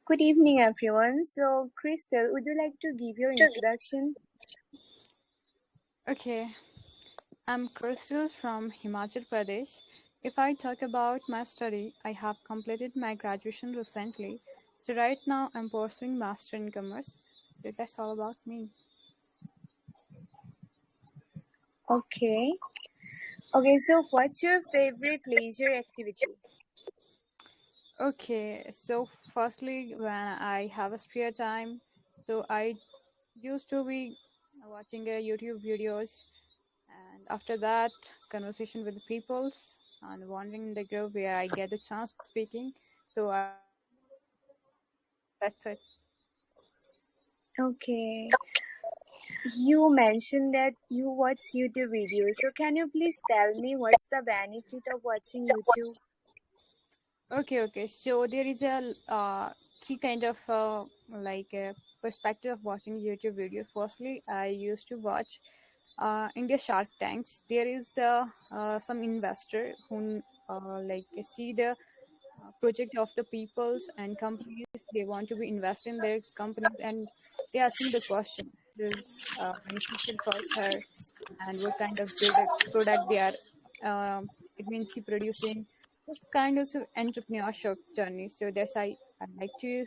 Good evening, everyone. So, Crystal, would you like to give your introduction? Okay, I'm Crystal from Himachal Pradesh. If I talk about my study, I have completed my graduation recently. So right now I'm pursuing master in commerce. So that's all about me. Okay. Okay, so what's your favorite leisure activity? Okay, so firstly, when I have a spare time, so I used to be watching YouTube videos, and after that, conversation with the peoples and wandering in the group where I get the chance of speaking. So that's it. Okay. You mentioned that you watch YouTube videos. So, can you please tell me what's the benefit of watching YouTube? Okay. So there is a three kind of perspective of watching YouTube videos. Firstly, I used to watch India Shark Tanks. There is some investor who see the project of the peoples and companies. They want to be invest in their companies, and they asking the question: is beneficial for her, and what kind of product they are. It means he producing this kind of entrepreneurship journey. So that's I like to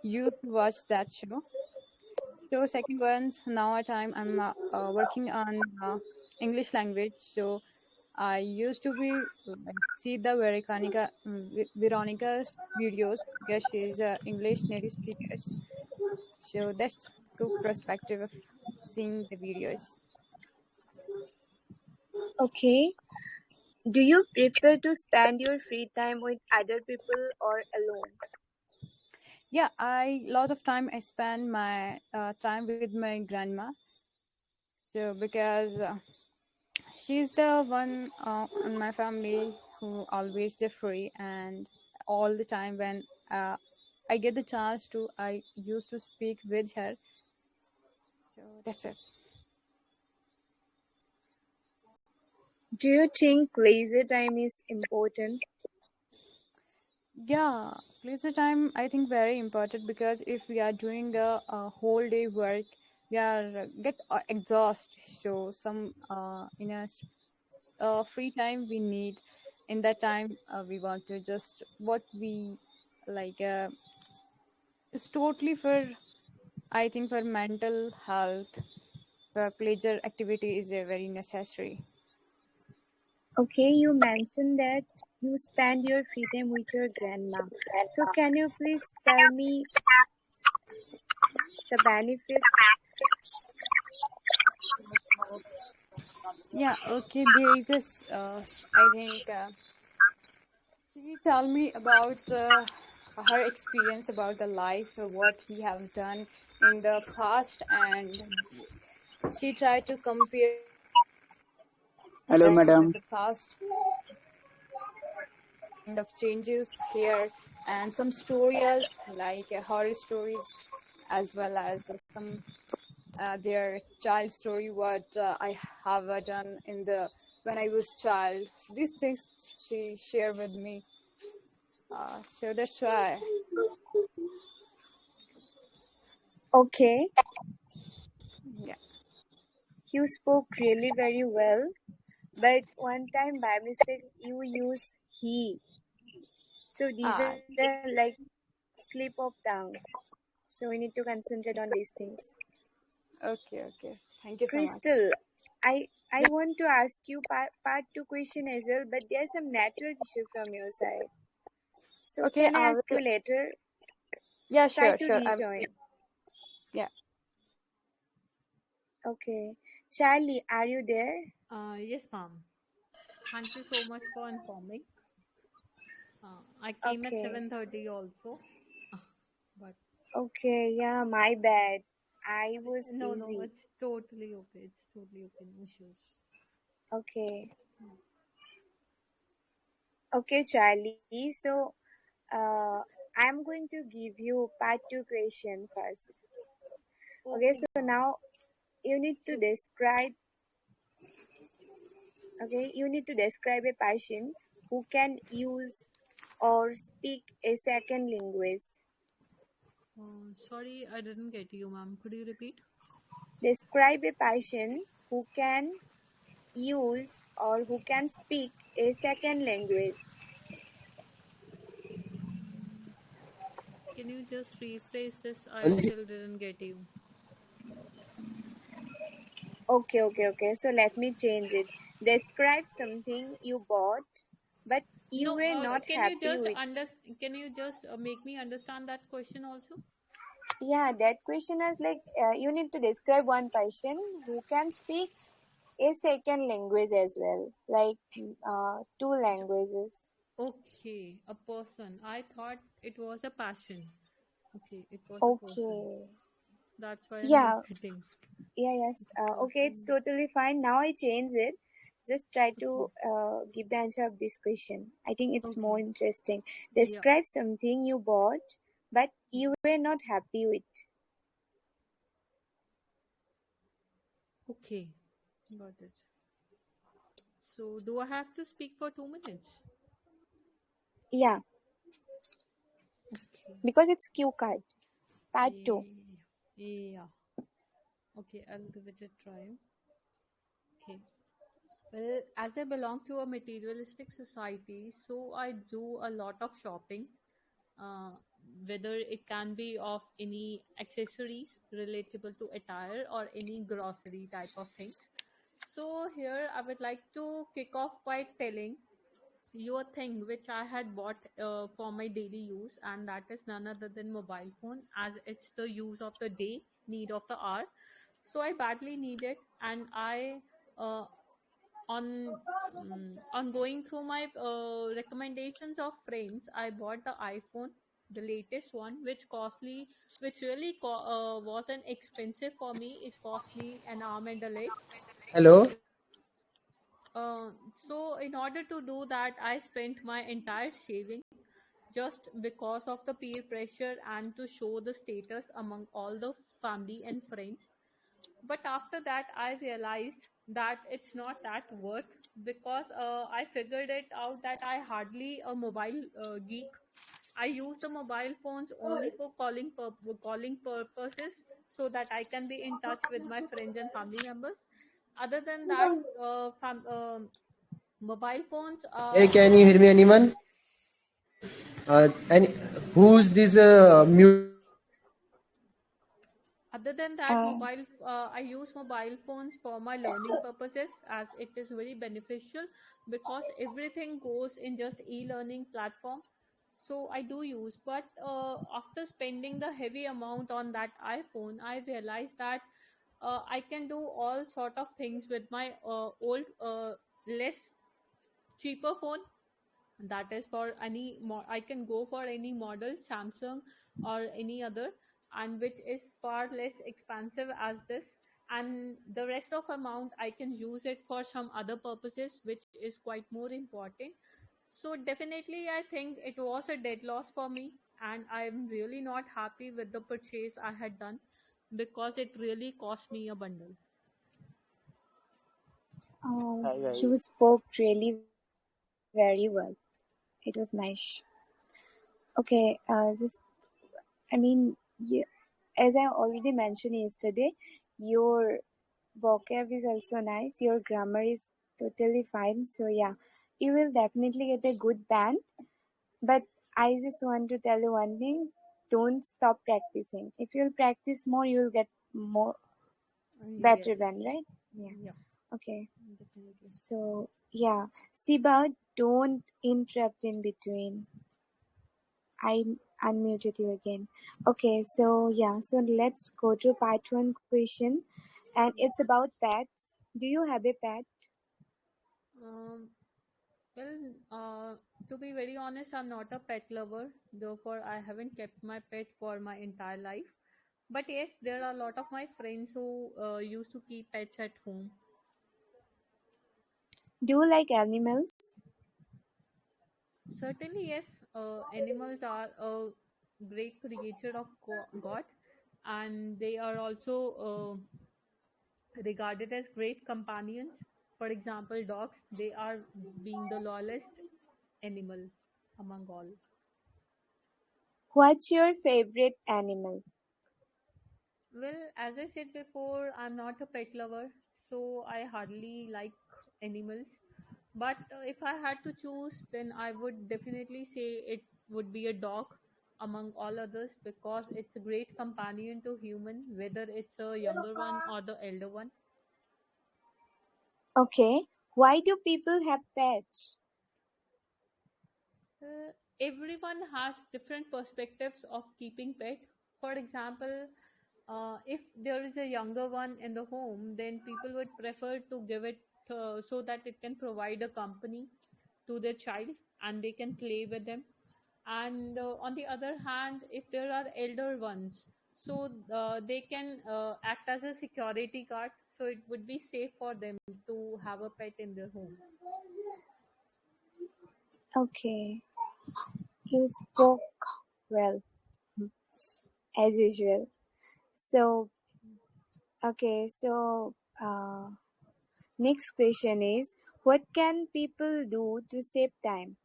you to watch that show. So second one's now at time I'm working on English language. So I used to be see the Veronica's videos because she's a English native speaker. So that's good perspective of seeing the videos. Okay. Do you prefer to spend your free time with other people or alone? Yeah, I lot of time I spend my time with my grandma. So because she's the one in my family who always the free and all the time when I get the chance to I used to speak with her. So that's it. Do you think leisure time is important? Yeah, leisure time I think very important because if we are doing a whole day work, we are get exhaust. So some in a free time we need in that time we want to just what we like it's totally for I think for mental health pleasure activity is very necessary. Okay, you mentioned that you spend your free time with your grandma. So, can you please tell me the benefits? Yeah, okay, there is this I think she tell me about her experience about the life what he have done in the past, and she tried to compare Hello, with madam. the past kind of changes here and some stories like horror stories as well as some their child story what I have done in the when I was child. These things she shared with me. So that's why. Okay, Yeah. you spoke really very well, but one time by mistake you use he. So, these Ah, are like slip of tongue. So, we need to concentrate on these things. okay. Thank you so much. Crystal, I Yeah, want to ask you part two question as well, but there's some network issue from your side. So, okay. can I I ask you will. later? Yeah, Try sure, to sure. I will. rejoin. Yeah. Okay. Charlie, are you there? Yes, ma'am. Thank you so much for informing. I came at Okay. 7:30 also, but Okay, yeah, my bad. I was no, busy. it's totally okay. It's totally okay. No issues. Okay. Okay, Charlie. So, uh, I'm going to give you part two question first. Okay, Okay, so ma'am. now you need to So, describe. Okay, you need to describe a person who can use or speak a second language. Sorry, I didn't get you, ma'am. Could you repeat? Describe a person who can use or who can speak a second language. Mm, Can you just rephrase this? I Anji, still didn't get you. Okay. So let me change it. Describe something you bought but you No, were not can you happy just with. make me understand that question also? Yeah, that question was like you need to describe one person who can speak a second language as well, like two J- languages. Okay, a person. I thought it was a passion. Okay, it was a person. Okay. That's why I'm Yeah, repeating. yes. A Okay, it's person. totally fine. Now I change it. Just try to give the answer of this question. I think it's more Okay. interesting. Yeah. Describe something you bought but you were not happy with. Okay. Got it. So, do I have to speak for 2 minutes? Yeah, Okay. because it's Q card. Part 2. Yeah. Yeah. Okay, I'll give it a try. Okay. Well, as I belong to a materialistic society, so I do a lot of shopping, uh, whether it can be of any accessories relatable to attire or any grocery type of things. So, here I would like to kick off by telling your thing which I had bought for my daily use, and that is none other than mobile phone, as it's the use of the day, need of the hour. So I badly need it, and I uh, on going through my recommendations of friends, I bought the iPhone, the latest one, which really wasn't expensive for me. It cost me an arm and a leg. hello. So in order to do that, I spent my entire saving just because of the peer pressure and to show the status among all the family and friends. But after that, I realized that it's not that worth, because I figured it out that I hardly a mobile geek. I use the mobile phones only for calling purposes, so that I can be in touch with my friends and family members. Other than that, mobile phones Hey, can you hear me, anyone? And who's this other than that, Uh, I use mobile phones for my learning purposes, as it is very beneficial, because everything goes in just e-learning platform. So I do use, but after spending the heavy amount on that iPhone, I realized that I can do all sort of things with my old less cheaper phone. That is for I can go for any model, Samsung or any other, and which is far less expensive as this, and the rest of amount I can use it for some other purposes, which is quite more important. So definitely I think it was a dead loss for me, and I'm really not happy with the purchase I had done, because it really cost me a bundle. Hi you guys. spoke really very well. It was nice. Okay, just I mean, as I already mentioned yesterday, your vocab is also nice. Your grammar is totally fine. So yeah, you will definitely get a good band. But I just want to tell you one thing: don't stop practicing. If you'll practice more, you'll get more better Yes. band, right? Yeah. Yeah, Okay. definitely. So yeah, Siba, don't interrupt in between. I unmuted you again. Okay, so yeah, so let's go to part one question, and it's about pets. Do you have a pet? um Well, to be very honest, I'm not a pet lover. Therefore, I haven't kept my pet for my entire life. But yes, there are a lot of my friends who used to keep pets at home. Do you like animals? Certainly, yes, animals are a great creature of God, and they are also regarded as great companions. For example, dogs, they are being the loyalest animal among all. What's your favorite animal? Well, as I said before, I'm not a pet lover, so I hardly like animals. But if I had to choose, then I would definitely say it would be a dog among all others because it's a great companion to human, whether it's a younger one or the elder one. Okay. Why do people have pets? Everyone has different perspectives of keeping pet. For example, if there is a younger one in the home, then people would prefer to give it so that it can provide a company to their child and they can play with them. And on the other hand, if there are elder ones, so they can act as a security guard, so it would be safe for them to have a pet in their home. Okay. You spoke well, as usual. So, okay. So, next question is, what can people do to save time?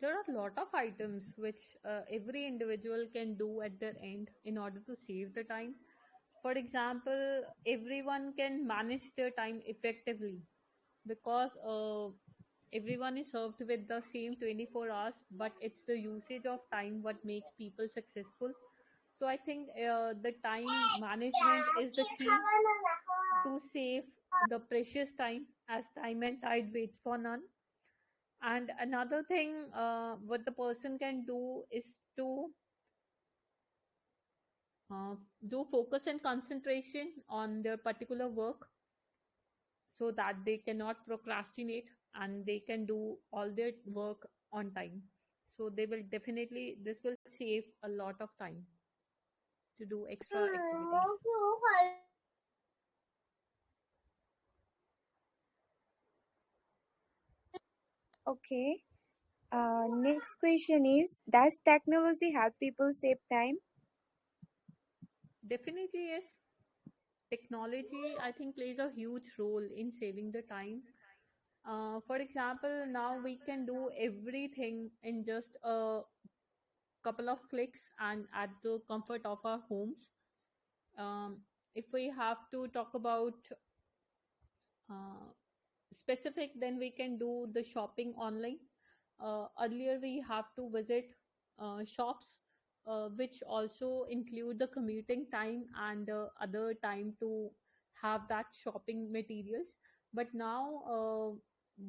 There are a lot of items which every individual can do at their end in order to save the time. For example, everyone can manage their time effectively because everyone is served with the same 24 hours, but it's the usage of time what makes people successful. So I think the time management is the key to save the precious time, as time and tide waits for none. And another thing what the person can do is to uh, do focus and concentration on their particular work so that they cannot procrastinate and they can do all their work on time. So they will definitely, this will save a lot of time to do extra activities. Okay. Next question is, does technology help people save time? Definitely, yes. Technology, I think, plays a huge role in saving the time. For example, now we can do everything in just a couple of clicks and at the comfort of our homes. If we have to talk about uh, specific, then we can do the shopping online. Earlier we have to visit shops, which also include the commuting time and other time to have that shopping materials. But now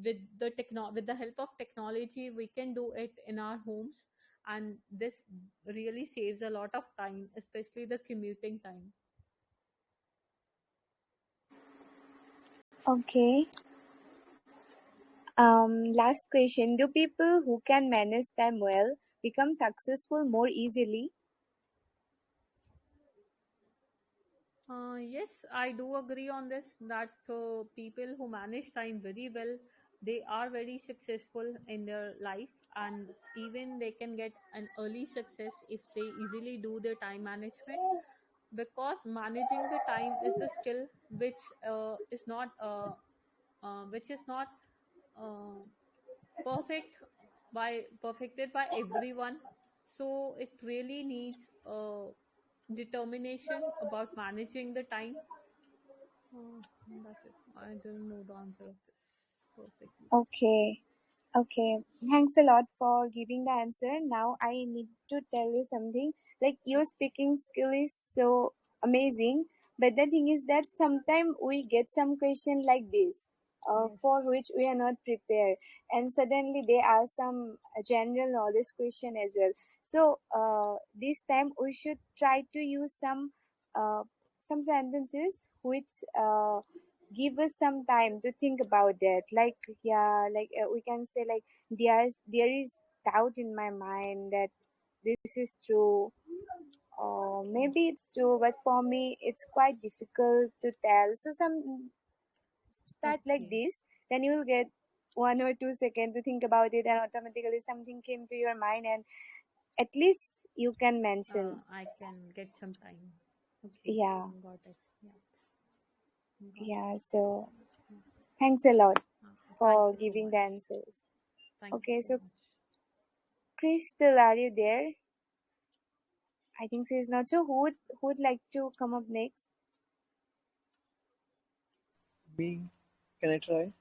with with the help of technology, we can do it in our homes, and this really saves a lot of time, especially the commuting time. Okay. Last question. Do people who can manage time well become successful more easily? Yes, I do agree on this that people who manage time very well, they are very successful in their life, and even they can get an early success if they easily do their time management, because managing the time is the skill which is not uh, perfect by perfected by everyone. So it really needs determination about managing the time. That's it. I didn't know the answer of this perfectly. Okay. Okay, thanks a lot for giving the answer. Now I need to tell you something. Like your speaking skill is so amazing, but the thing is that sometimes we get some question like this, Yes. for which we are not prepared, and suddenly there are some general knowledge question as well. So this time we should try to use some sentences which give us some time to think about that, like yeah, like we can say like there is doubt in my mind that this is true, or maybe it's true, but for me it's quite difficult to tell. So some start like Okay. this, then you will get 1 or 2 seconds to think about it, and automatically something came to your mind, and at least you can mention. I can get some time. Okay. Yeah, Got it. Yeah. Got it. yeah. So Yeah. thanks a lot Okay. Thank for you so giving the much. answers. Thank you Okay, so so much. Crystal, are you there? I think she is not. So who would like to come up next? Me, can I try?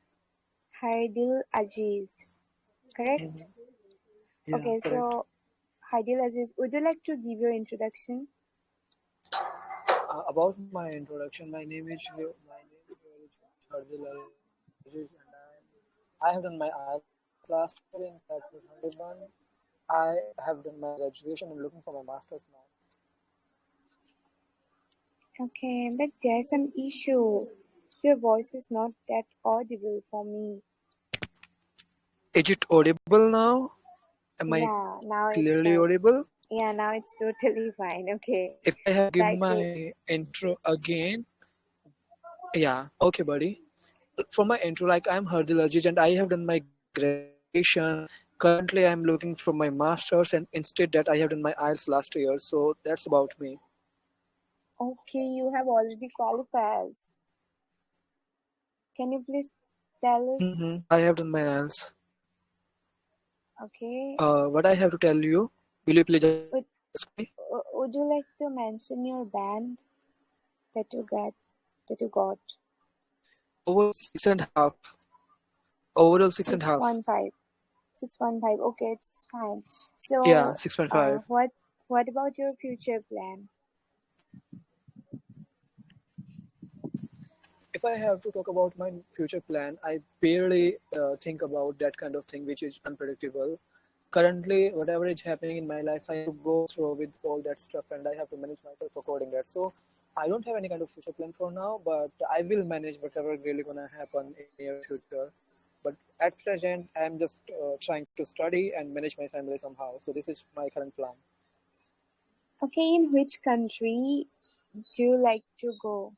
Haidil Aziz, correct? Mhm. Yeah, Okay, correct. so Haidil Aziz, would you like to give your introduction? About my introduction, my name here is Hardil Aziz, and I have done my IELTS last year in 2021. I have done my graduation. I'm looking for my master's now. Okay, but there's some issue. Your voice is not that audible for me. Is it audible now? Am I Yeah, now it's clearly fine. audible? Yeah, now it's totally fine. Okay, If I have given try to. my intro again, yeah, okay, buddy. For my intro, like I'm Hardil Aziz and I have done my graduation. Currently, I'm looking for my master's, and instead that I have done my IELTS last year. So that's about me. Okay, you have already qualified. Can you please tell us? I have done my IELTS. Okay, What I have to tell you? Will you please ask would me? would you like to mention your band that you got? That you got? Overall 6.5. Overall 6.5. 615. 615. Okay, it's fine. Yeah, So, 6.5. what about your future plan? If I have to talk about my future plan, I barely think about that kind of thing which is unpredictable. Currently, whatever is happening in my life, I have to go through with all that stuff and I have to manage myself according to that. So I don't have any kind of future plan for now, but I will manage whatever really gonna happen in near future. But at present, I'm just trying to study and manage my family somehow. So this is my current plan. Okay, in which country do you like to go?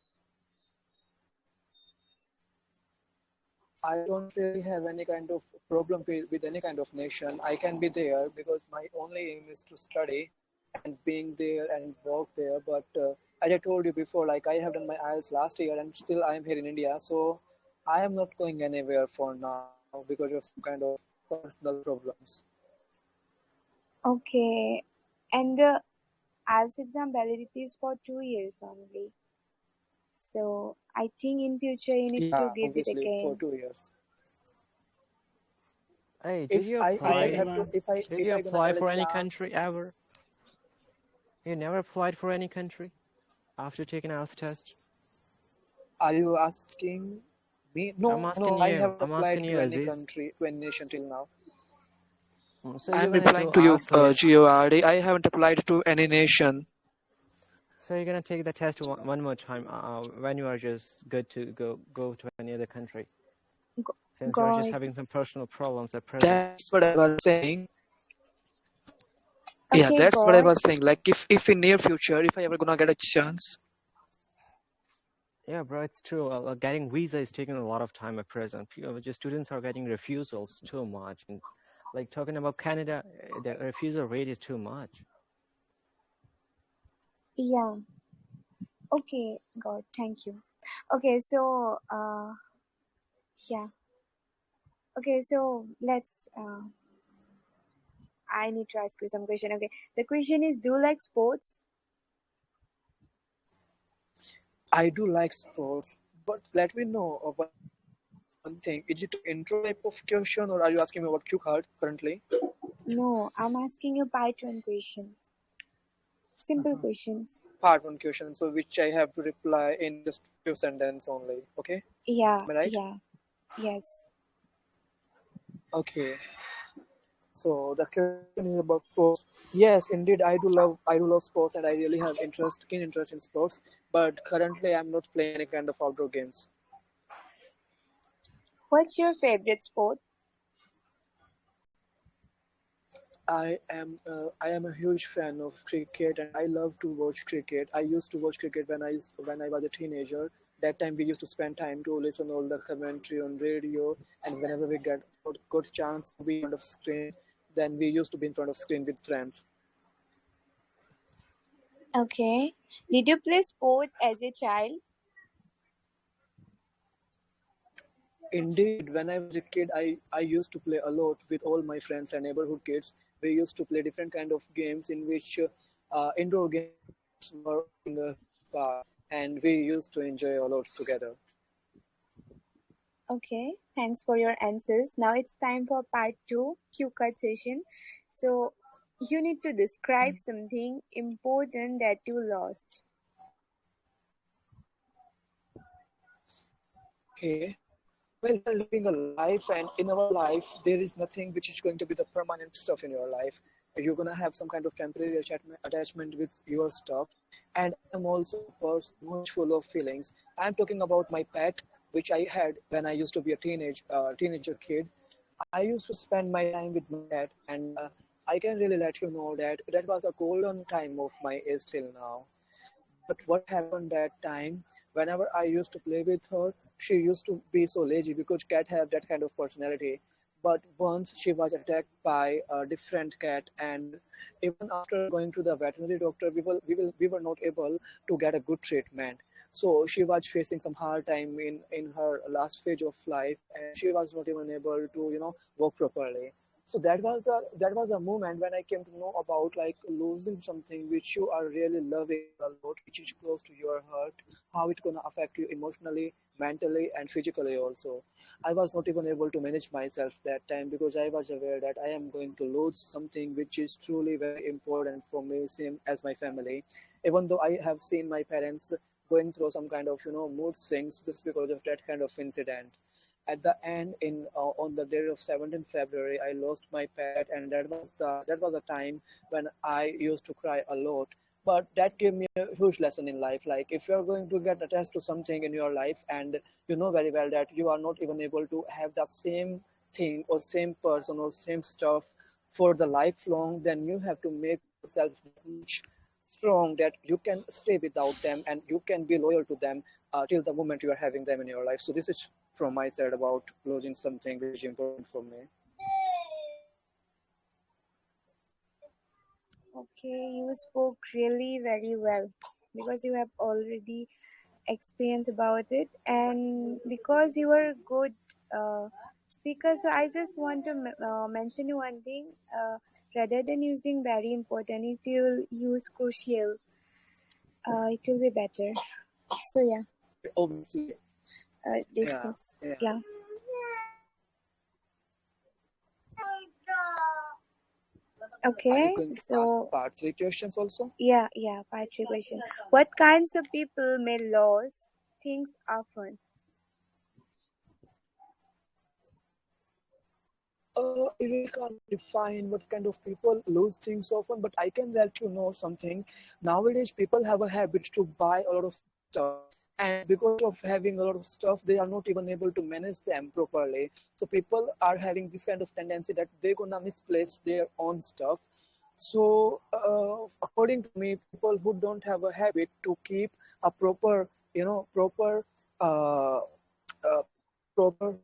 I don't really have any kind of problem with any kind of nation. I can be there because my only aim is to study and being there and work there. But as I told you before, like I have done my IELTS last year and still I am here in India. So I am not going anywhere for now because of some kind of personal problems. Okay, and the IELTS exam validity is for 2 years only. So I think in future you need Yeah, to give it obviously for again. 2 years. Hey, If I did have to you if I gonna apply get a for any chance, country ever? You never applied for any country after taking IELTS test? are you asking me? No, no, I haven't I'm applied to asking any you, Aziz. country, to any nation till now. So I'm you're gonna replying to to you, ask later. GORD. I haven't applied to any nation. So you're gonna take the test one more time when you are just good to go to any other country, since you are just God. having some personal problems at present. That's what I was saying. Yeah, Okay, that's what I God. was saying. Like if in near future, if I ever gonna get a chance, Yeah, bro, it's true. Getting visa is taking a lot of time at present. Just students are getting refusals too much, and like talking about Canada, the refusal rate is too much. Yeah. Okay, God. Thank you. Okay, so yeah. Okay, so let's. I need to ask you some question. Okay, the question is: do you like sports? I do like sports. But let me know of one thing. Is it an intro type of question, or are you asking me about cue card currently? No, I'm asking you Python questions. Simple questions. Part one question, so which I have to reply in just few sentences only. Okay, Yeah, am I right? yeah, yes. Okay. So the question is about sports. Yes, indeed, I do love sports, and I really have keen interest in sports. But currently, I'm not playing any kind of outdoor games. What's your favorite sport? I am a huge fan of cricket, and I love to watch cricket. I used to watch cricket when I was a teenager. That time we used to spend time to listen all the commentary on radio, and whenever we get good chance to be in front of screen, then we used to be in front of screen with friends. Okay. Did you play sport as a child? Indeed, when I was a kid, I used to play a lot with all my friends and neighborhood kids. We used to play different kind of games in which indoor games were playing a huge part, and we used to enjoy a lot together. Okay, thanks for your answers. Now it's time for part two, Q card session. So you need to describe something important that you lost. Okay. Well, we are living a life, and in our life, there is nothing which is going to be the permanent stuff in your life. You're gonna have some kind of temporary attachment with your stuff. And I am also a person who is full of feelings. I'm talking about my pet, which I had when I used to be a teenager kid. I used to spend my time with my cat, and I can really let you know that that was a golden time of my age till now. But what happened that time, whenever I used to play with her, she used to be so lazy because cat have that kind of personality. But once she was attacked by a different cat, and even after going to the veterinary doctor, we were not able to get a good treatment. So she was facing some hard time in her last stage of life, and she was not even able to walk properly. So that was a moment when I came to know about like losing something which you are really loving a lot, which is close to your heart, how it's gonna affect you emotionally, mentally, and physically also. I was not even able to manage myself that time because I was aware that I am going to lose something which is truly very important for me, same as my family. Even though I have seen my parents going through some kind of mood swings just because of that kind of incident. At the end, in on the day of 17th February, I lost my pet, and that was a time when I used to cry a lot. But that gave me a huge lesson in life. Like if you're going to get attached to something in your life, and you know very well that you are not even able to have the same thing or same person or same stuff for the lifelong, then you have to make yourself that much strong that you can stay without them and you can be loyal to them till the moment you are having them in your life. So this is from my side about losing something which is important for me. Okay, you spoke really very well because you have already experience about it, and because you are good speaker. So I just want to mention you one thing. Rather than using very important, if you use crucial, it will be better. So yeah, Obviously, these yeah, things. yeah. Yeah. Are you Okay. going to ask So part three questions also? yeah, Patrick question. What kinds of people may lose things often? I really can't define what kind of people lose things often, but I can let you know something. Nowadays, people have a habit to buy a lot of stuff, and because of having a lot of stuff, they are not even able to manage them properly. So people are having this kind of tendency that they're gonna misplace their own stuff. So, according to me, people who don't have a habit to keep a proper, proper, proper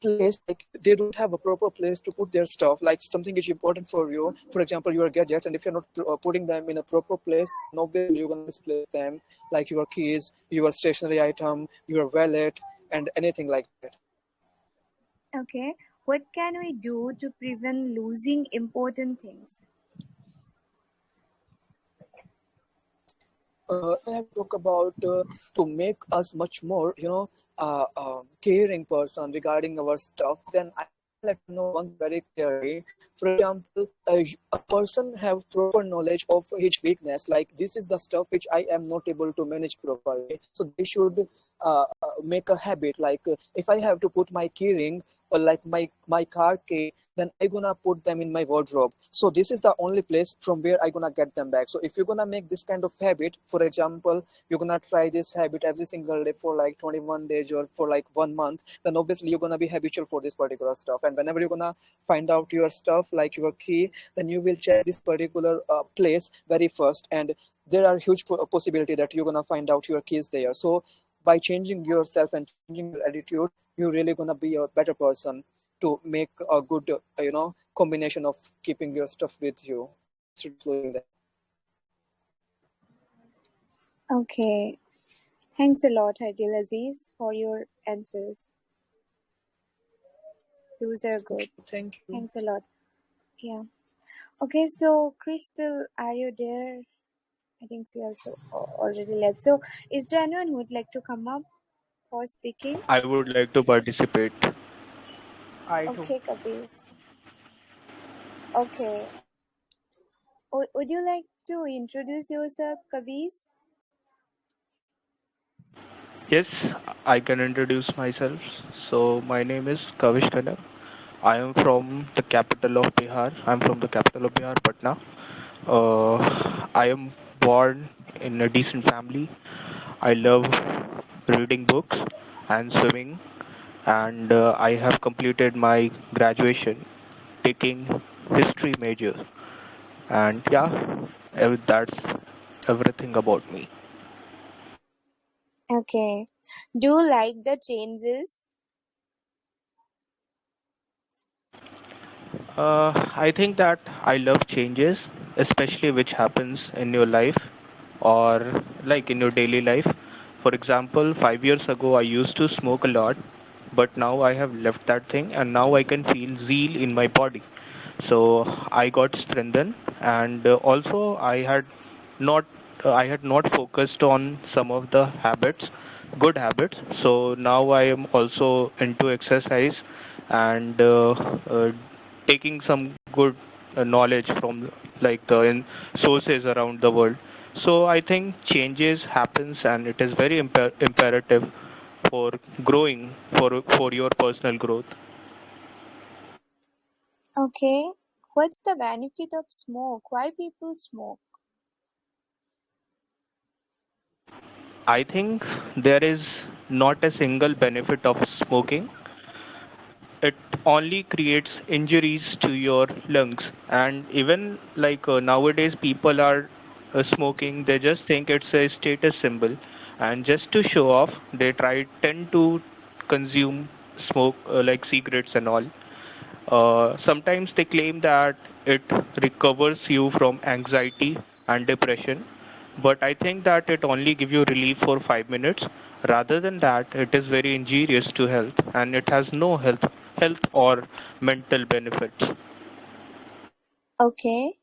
place, like they don't have a proper place to put their stuff, like something is important for you, for example your gadgets, and if you're not putting them in a proper place, then obviously you're going to misplace them, like your keys, your stationery item, your wallet, and anything like that. Okay. What can we do to prevent losing important things? I have to talk about to make us much more, caring person regarding our stuff. Then I can let you know one thing very clearly. For example, a person have proper knowledge of his weakness. Like this is the stuff which I am not able to manage properly. So they should make a habit. Like if I have to put my key ring or like my car key, then I gonna put them in my wardrobe. So this is the only place from where I gonna get them back. So if you're gonna make this kind of habit, for example, you're gonna try this habit every single day for like 21 days or for like 1 month, then obviously you're gonna be habitual for this particular stuff. And whenever you're gonna find out your stuff like your key, then you will check this particular place very first, and there are huge possibility that you're gonna find out your keys there. So by changing yourself and changing your attitude, you're really gonna be a better person to make a good combination of keeping your stuff with you instead of losing them. Okay. Thanks a lot, Hardil Aziz, for your answers. Those are good. Thank you. Thanks a lot. Yeah. Okay, so Crystal, are you there? I think she also already left. So, is there anyone who would like to come up for speaking? I would like to participate. I too. Okay, Kabir. Okay. Would you like to introduce yourself, Kabir? Yes, I can introduce myself. So, my name is Kavish Khanna. I am from the capital of Bihar. I'm from the capital of Bihar, Patna. I am born in a decent family. I love reading books and swimming, and I have completed my graduation taking history major. And yeah, that's everything about me. Okay. Do you like the changes? I think that I love changes, especially which happens in your life or like in your daily life. For example, 5 years ago, I used to smoke a lot, but now I have left that thing and now I can feel zeal in my body. So I got strengthened, and also not I had not focused on some of the habits, good habits. So now I am also into exercise and taking some good knowledge from like the sources around the world. So I think changes happens and it is very imperative for growing for your personal growth. Okay. What's the benefit of smoke? Why people smoke? I think there is not a single benefit of smoking. It only creates injuries to your lungs. And even like nowadays, people are smoking, they just think it's a status symbol. And just to show off, they tend to consume smoke like cigarettes and all. Sometimes they claim that it recovers you from anxiety and depression, but I think that it only gives you relief for 5 minutes. Rather than that, it is very injurious to health, and it has no health or mental benefits. Okay.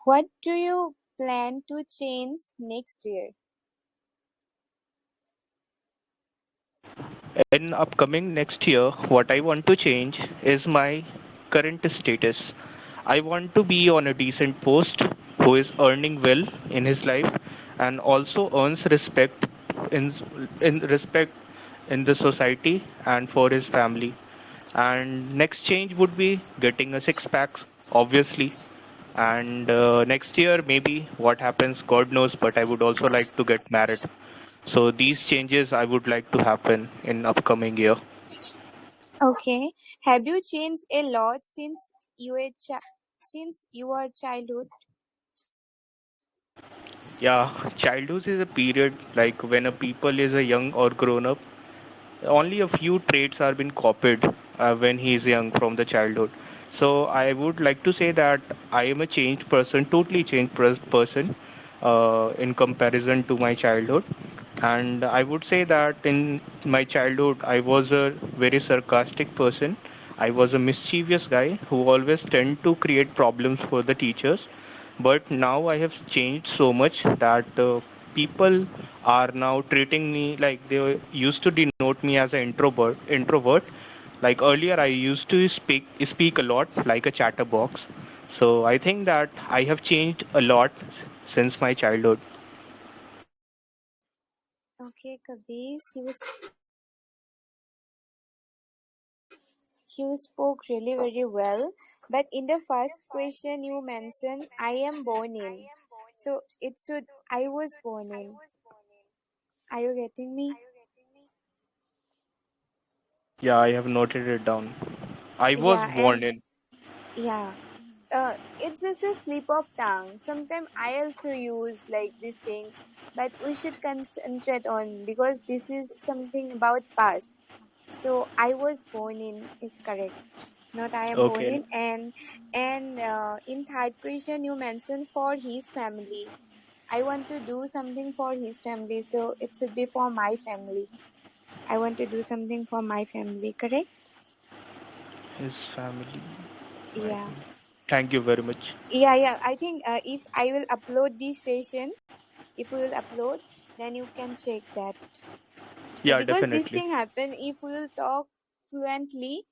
What do you plan to change next year? In upcoming next year, what I want to change is my current status. I want to be on a decent post who is earning well in his life and also earns respect in respect in the society and for his family. And next change would be getting a six pack, obviously. And next year, maybe what happens, God knows, but I would also like to get married. So these changes I would like to happen in upcoming year. Okay. Have you changed a lot since your childhood? Yeah, childhood is a period like when a people is a young or grown up. Only a few traits are been copied when he is young from the childhood. So I would like to say that I am a changed person, totally changed person in comparison to my childhood. And I would say that in my childhood, I was a very sarcastic person. I was a mischievous guy who always tend to create problems for the teachers. But now I have changed so much that people are now treating me like they used to denote me as an introvert. Like earlier, I used to speak a lot like a chatterbox. So I think that I have changed a lot since my childhood. Okay, Kabir, you spoke really very well. But in the first question you mentioned, I am born in. So it should I was born in. Are you getting me? Yeah, I have noted it down. I was Yeah, born and in. yeah. It's just a slip of tongue. Sometimes I also use like these things, but we should concentrate on because this is something about past. So I was born in is correct, not I am born Okay. in. And in third question you mentioned for his family. I want to do something for his family, so it should be for my family. I want to do something for my family. Correct? His family might Yeah, be. Thank you very much. yeah. I think if I will upload this session, if we will upload, then you can check that. Yeah, Because this definitely. thing happen if we will talk fluently,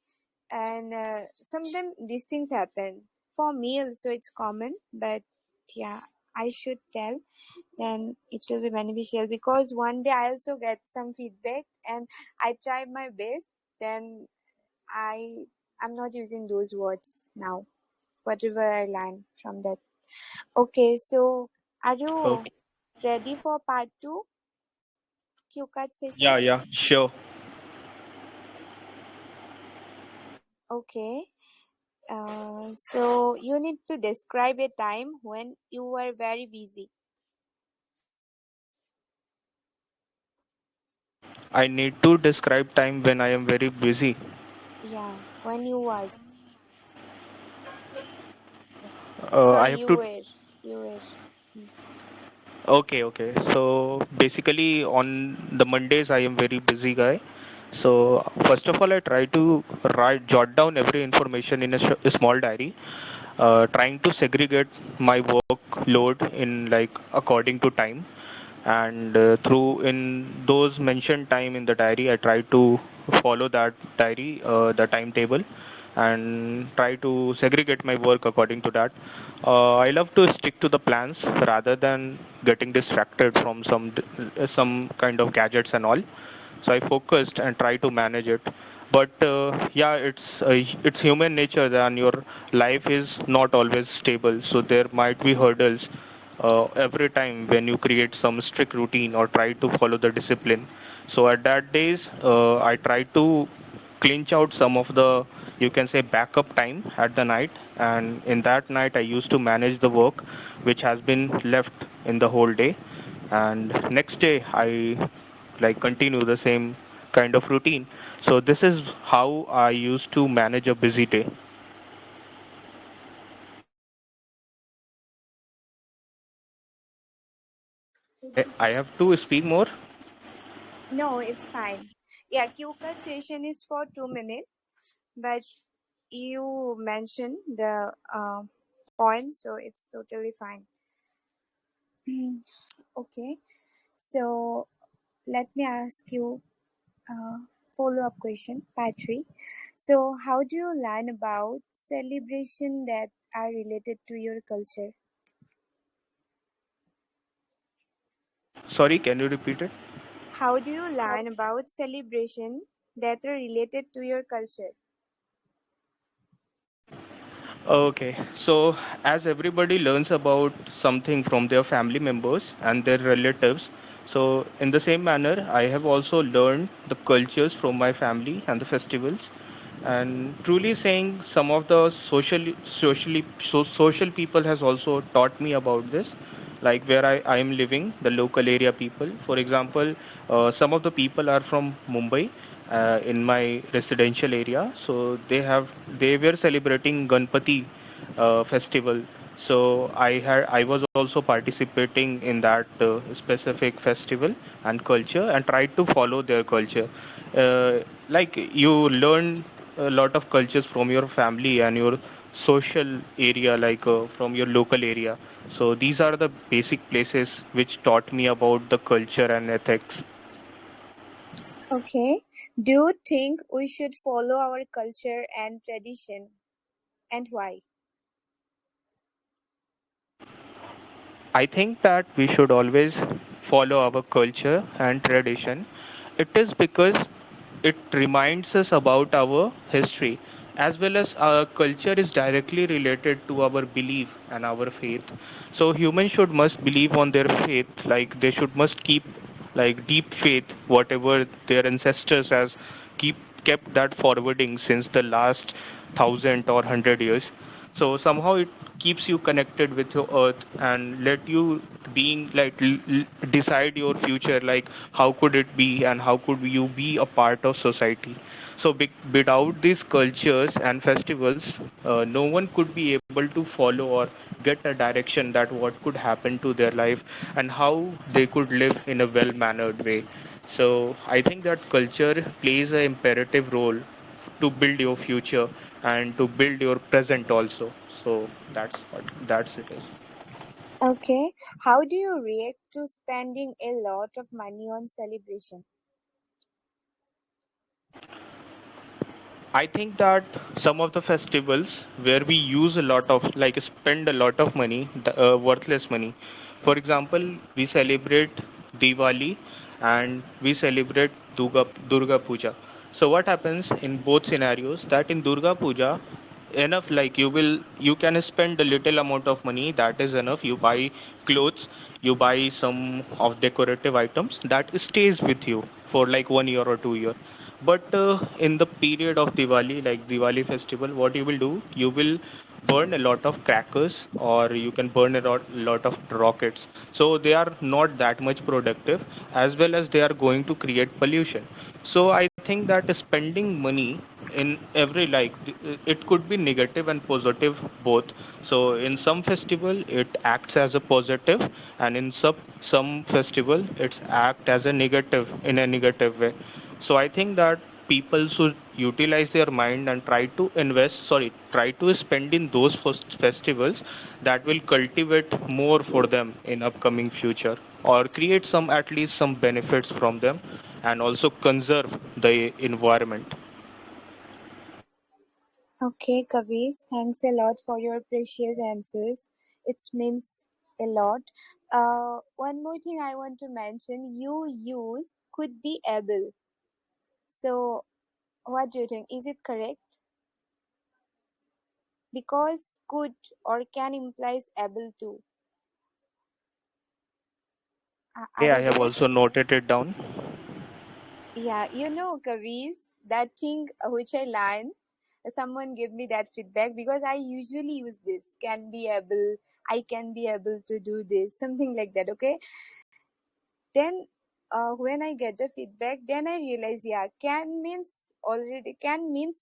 and sometimes these things happen. For me also it's common, but yeah, I should tell, then it will be beneficial, because one day I also get some feedback and I try my best, then I I'm not using those words now, whatever I learned from that. Okay, so are you Okay. ready for part 2 Q card session? Yeah, yeah, sure. Okay. So you need to describe a time when you were very busy. I need to describe time when I am very busy. Yeah, when you was. I Sorry, have you to. were. You were. Hmm. Okay, okay. So basically, on the Mondays, I am very busy guy. So first of all, I try to jot down every information in a small diary, trying to segregate my workload in like according to time, and through in those mentioned time in the diary, I try to follow that diary, the timetable, and try to segregate my work according to that. I love to stick to the plans rather than getting distracted from some kind of gadgets and all. So I focused and try to manage it. But yeah, it's human nature that your life is not always stable, so there might be hurdles every time when you create some strict routine or try to follow the discipline. So at that days, I try to clinch out some of the, you can say, backup time at the night, and in that night I used to manage the work which has been left in the whole day, and next day I like continue the same kind of routine. So this is how I used to manage a busy day. I have to speak more. No, it's fine. Yeah, Q card session is for 2 minutes, but you mentioned the points, so it's totally fine. Hmm. Okay, so let me ask you a follow-up question, Patri. So, how do you learn about celebration that are related to your culture? Sorry, can you repeat it? How do you learn about celebration that are related to your culture? Okay, so as everybody learns about something from their family members and their relatives, so in the same manner, I have also learned the cultures from my family and the festivals. And truly saying, some of the social people has also taught me about this, like where I am living, the local area people. For example, some of the people are from Mumbai in my residential area, so they were celebrating Ganpati festival. So I was also participating in that specific festival and culture, and tried to follow their culture. Like you learn a lot of cultures from your family and your social area, like from your local area. So these are the basic places which taught me about the culture and ethics. Okay. Do you think we should follow our culture and tradition, and why? I think that we should always follow our culture and tradition. It is because it reminds us about our history, as well as our culture is directly related to our belief and our faith. So humans should must believe on their faith, like they should must keep like deep faith, whatever their ancestors has keep kept that forwarding since the last 1,000 or 100 years. So somehow it keeps you connected with your earth and let you being like decide your future, like how could it be and how could you be a part of society. So without these cultures and festivals, no one could be able to follow or get a direction that what could happen to their life and how they could live in a well mannered way. So I think that culture plays an imperative role to build your future and to build your present also. So that's it is. Okay. How do you react to spending a lot of money on celebration? I think that some of the festivals where we use a lot of, like, spend a lot of money, worthless money. For example, we celebrate Diwali and we celebrate Durga Puja. So what happens in both scenarios, that in Durga Puja, enough, like, you can spend a little amount of money, that is enough. You buy clothes, you buy some of decorative items that stays with you for like 1 year or 2 year. But in the period of Diwali, like Diwali festival, what you will do, you will burn a lot of crackers or you can burn lot of rockets. So they are not that much productive, as well as they are going to create pollution. So I think that spending money in every, like, it could be negative and positive both. So in some festival it acts as a positive, and in some festival it's act as a negative, in a negative way. So I think that people should utilize their mind and try to spend in those festivals that will cultivate more for them in upcoming future, or create some, at least some benefits from them, and also conserve the environment. Okay, Kavis, thanks a lot for your precious answers. It means a lot. One more thing I want to mention, you used could be able. So, what do you think? Is it correct? Because could or can implies able to. Okay, Are I you have there? also noted it down. Yeah, Kavis, that thing which I learned, someone gave me that feedback because I usually use this can be able, I can be able to do this, something like that. Okay, then when I get the feedback, then I realize, yeah, can means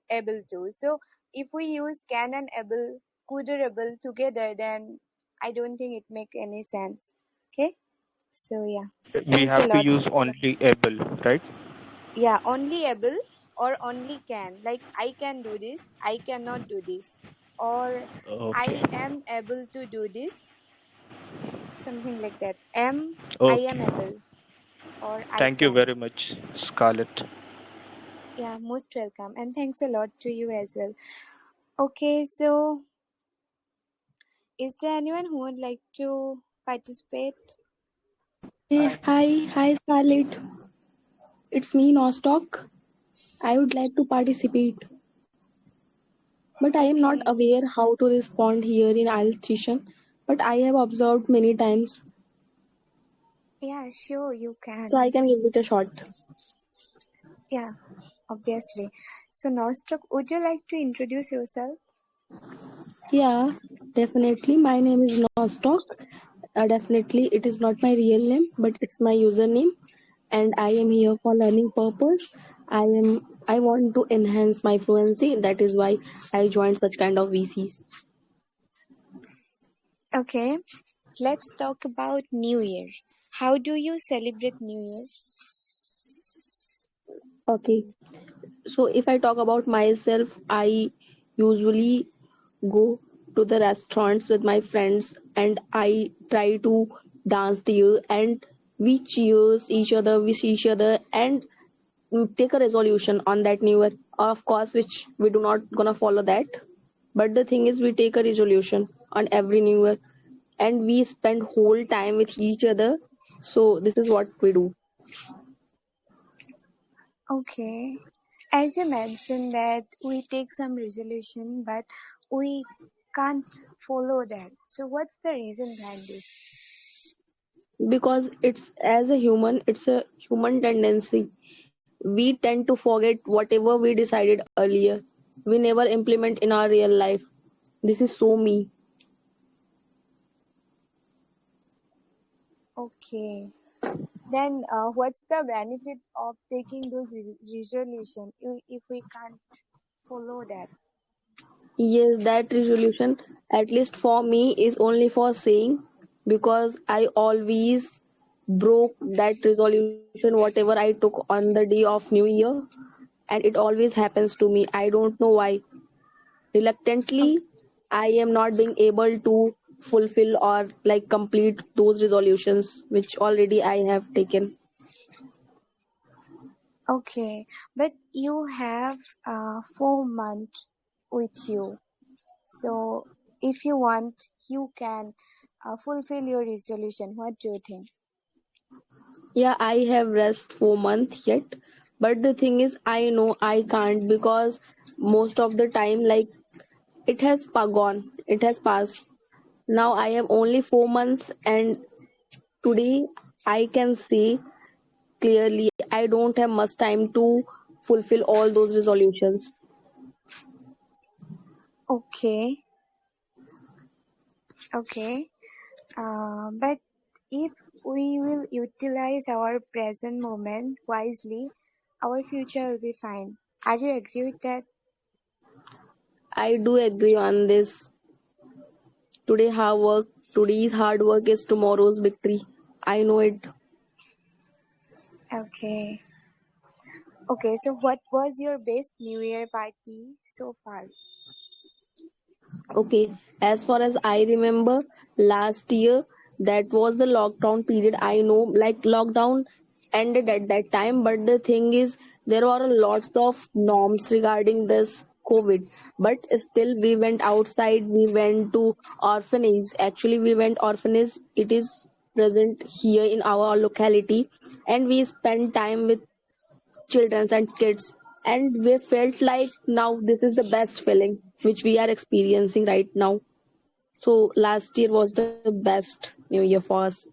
able to. So if we use can and able, could or able together, then I don't think it make any sense. Okay, so yeah, We thanks a have to lot. use only able, right? Yeah, only able or only can. Like I can do this, I cannot do this, or Okay. I am able to do this, something like that. I am Okay. able or I Thank you can. very much, Scarlett. Yeah, most welcome. And thanks a lot to you as well. Okay, so is there anyone who would like to participate? Hey, hi Scarlett. It's me, Nostock. I would like to participate, but I am not Okay. aware how to respond here in IELTS session. But I have observed many times, Yeah, sure, you so can. I can give it a shot. Yeah, obviously. So, Nostok, would you like to introduce yourself? Yeah, definitely. My name is Nostock. Definitely, it is not my real name, but it's my username, and I am here for learning purpose. I want to enhance my fluency. That is why I joined such kind of VCs. Okay, let's talk about New Year. How do you celebrate New Year? Okay. So if I talk about myself, I usually go to the restaurants with my friends and I try to dance there, and we cheers each other, wish each other, and take a resolution on that new year. Of course, which we do not gonna follow that. But the thing is we take a resolution on every new year and we spend whole time with each other. So this is what we do. Okay, as you mentioned that we take some resolution, but we can't follow that. So, what's the reason behind this? Because it's as a human, it's a human tendency. We tend to forget whatever we decided earlier. We never implement in our real life. This is so me. Okay, then what's the benefit of taking those resolution if we can't follow that? Yes, that resolution, at least for me, is only for saying, because I always broke that resolution whatever I took on the day of new year. and it always happens to me. I don't know why. O- Reluctantly, I am not being able to fulfill or like complete those resolutions which already I have taken. Okay, but you have 4 months with you. So if you want, you can fulfill your resolution. What do you think? Yeah, I have rest for month yet, but the thing is, I know I can't because most of the time, like it has gone, it has passed. Now I have only 4 months, and today I can say clearly I don't have much time to fulfill all those resolutions. Okay, okay. But if we will utilize our present moment wisely, our future will be fine. Are you agree with that? I do agree on this. Today's hard work is tomorrow's victory. I know it. Okay. Okay, so what was your best New Year party so far? Okay, as far as I remember, last year that was the lockdown period. I know, like lockdown ended at that time, but the thing is, there were lots of norms regarding this COVID. But still, we went outside. We went to orphanage. Actually, we went orphanage. It is present here in our locality, and we spent time with children and kids, and we felt like now this is the best feeling which we are experiencing right now. So last year was the best new year for us.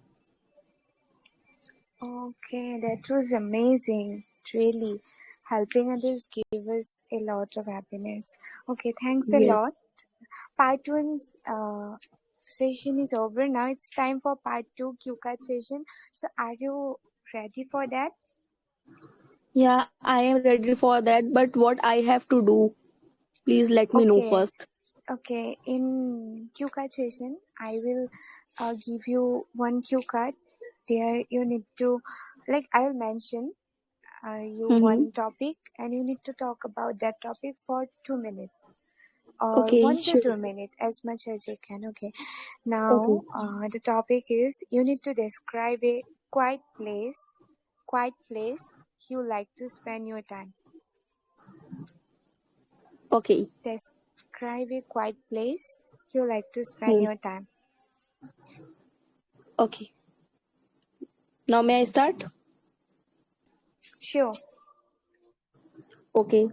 Okay, that was amazing. Really, helping others gave us a lot of happiness. Okay, thanks a Yes. lot. Part one's session is over. Now it's time for part two Q card session. So, are you ready for that? Yeah, I am ready for that, but what I have to do, please let me know Okay, first. okay. In Q card session, I will give you one Q card. There, you need to, like, I will mention you Mm-hmm. one topic, and you need to talk about that topic for 2 minutes or Okay, 1 to 2 minutes, as much as you can. Okay. okay, Now, the topic is you need to describe a quiet place you like to spend your time. okay. Describe a quiet place you like to spend Hmm. your time. Okay. Now may I start? Sure. Okay.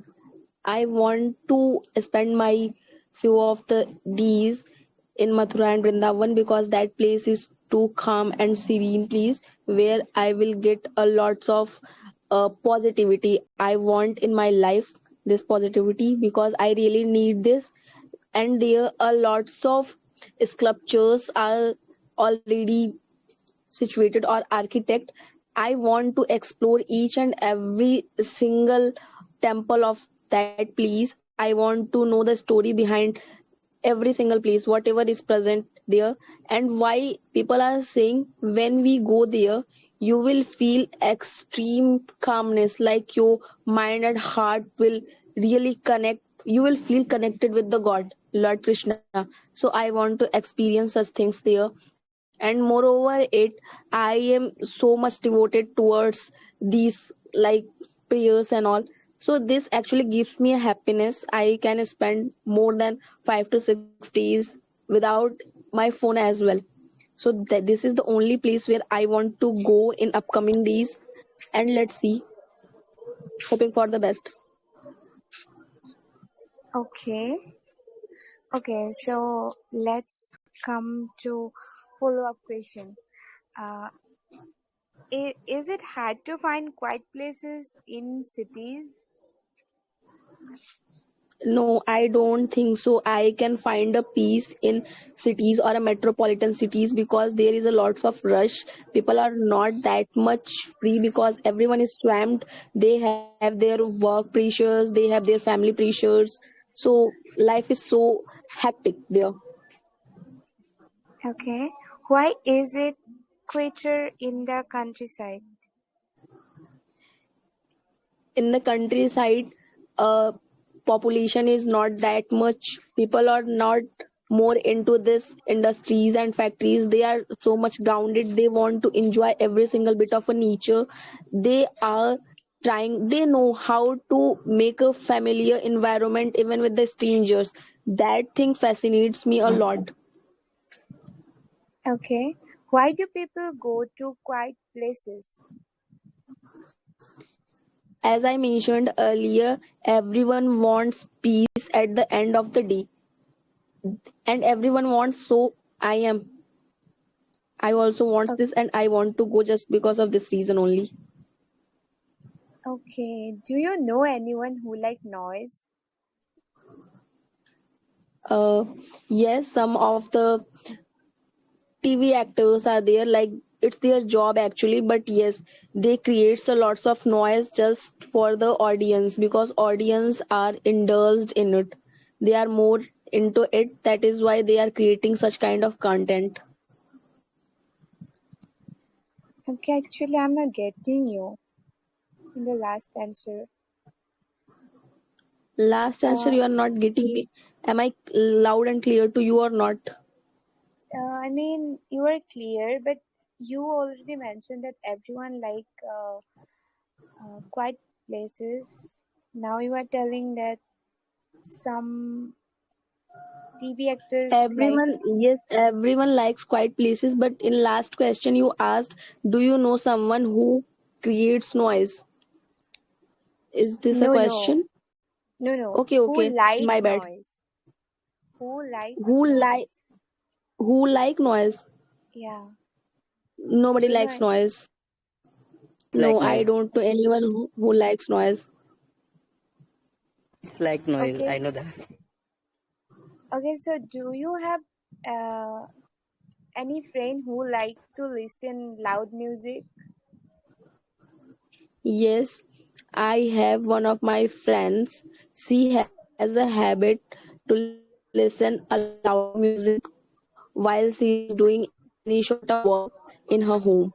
I want to spend my few of the days in Mathura and Vrindavan because that place is too calm and serene place where I will get a lots of positivity. I want in my life this positivity because I really need this, and there are lots of sculptures are already situated or architect. I want to explore each and every single temple of that place. I want to know the story behind every single place, whatever is present there, and why people are saying when we go there you will feel extreme calmness, like your mind and heart will really connect. You will feel connected with the God, Lord Krishna. So I want to experience such things there, and moreover it, I am so much devoted towards these like prayers and all. So this actually gives me a happiness. I can spend more than 5 to 6 days without my phone as well. So this is the only place where I want to go in upcoming days, and let's see, hoping for the best. Okay. Okay. So let's come to follow-up question. Uh, is it hard to find quiet places in cities? No, I don't think so. I can find a peace in cities or a metropolitan cities because there is a lots of rush. People are not that much free because everyone is swamped. They have their work pressures, they have their family pressures. So life is so hectic there. Okay. Why is it quieter in the countryside? in the countryside, uh, population is not that much. People are not more into this industries and factories. They are so much grounded. They want to enjoy every single bit of a nature. They are trying, they know how to make a familiar environment even with the strangers. That thing fascinates me a lot. Okay. Why do people go to quiet places? As I mentioned earlier, everyone wants peace at the end of the day, and everyone wants, so I also wants O- this, and I want to go just because of this reason only. Okay. Do you know anyone who like noise? uh yes, some of the TV actors are there, like it's their job actually, but yes, they creates a lots of noise just for the audience, because audience are indulged in it. They are more into it, that is why they are creating such kind of content. Okay, actually, I'm not getting you in the last answer. Last answer, Uh, you are not getting me. Am I loud and clear to you or not? I mean, you are clear, but you already mentioned that everyone like quiet places. Now you are telling that some TV actors like. Everyone, yes, everyone likes quiet places, but in last question you asked, do you know someone who creates noise? Is this a No, no, question? no, no. Okay, Who okay, like my bad. noise? Who likes Who like noise? who like noise? Yeah. Do Nobody you likes know? noise. It's No, like I noise. don't know anyone who likes noise. It's like noise. Okay. I know that. Okay. So, do you have uh, any friend who like to listen loud music? Yes, I have one of my friends. She has a habit to listen a loud music while she is doing any sort of work in her home.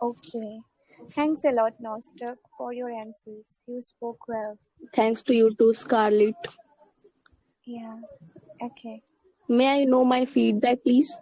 Okay. Thanks a lot, Nostok, for your answers. You spoke well. Thanks to you too, Scarlett. Yeah. Okay. May I know my feedback, please?